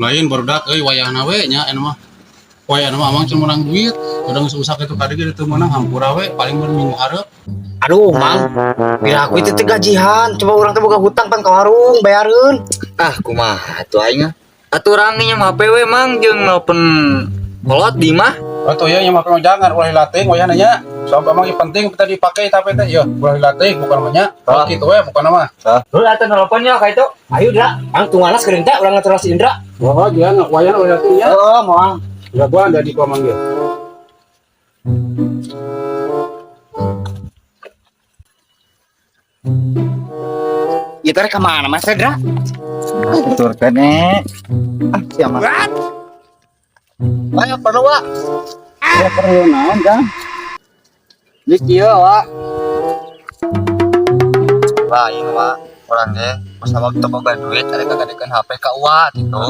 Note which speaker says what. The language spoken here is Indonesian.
Speaker 1: lain barudak wayahna we nya anu mah wayahna mah amang cuma menang duit udah usah itu kali gitu menang hampura we paling minggu hareup.
Speaker 2: Aduh, Mang. Biar aku itu teh gajihan, coba orang teh boga hutang pan ka warung bayareun.
Speaker 3: Ah kumaha atuh aing mah aturan nya mah we Mang jeung nelpon kolot di mah.
Speaker 1: Atuh ya yang makan jangan ulah latih wayahna nya soal amang penting kita dipakai tapi teh ya ulah latih bukan mah nya kitu we bukan mah.
Speaker 3: Heuh atuh nelponnya ka itu.
Speaker 2: Ayo, Dra. Mang tunggalna sakeun teh urang ngatur si Indra.
Speaker 1: Oh dia wayahna ulah latih ya.
Speaker 2: Heeh, moal.
Speaker 1: Ya gua ada di komang dia.
Speaker 2: Ieu teh ka mana Mas Dra?
Speaker 3: Atur kene. Ah sia mah.
Speaker 2: Ayo perlu, Wak.
Speaker 3: Ya perlu naon Kang? Geus kieu Wak. Lain Wak, urang ge masa waktu boga duit ada kagadekeun HP ka Uwa gitu.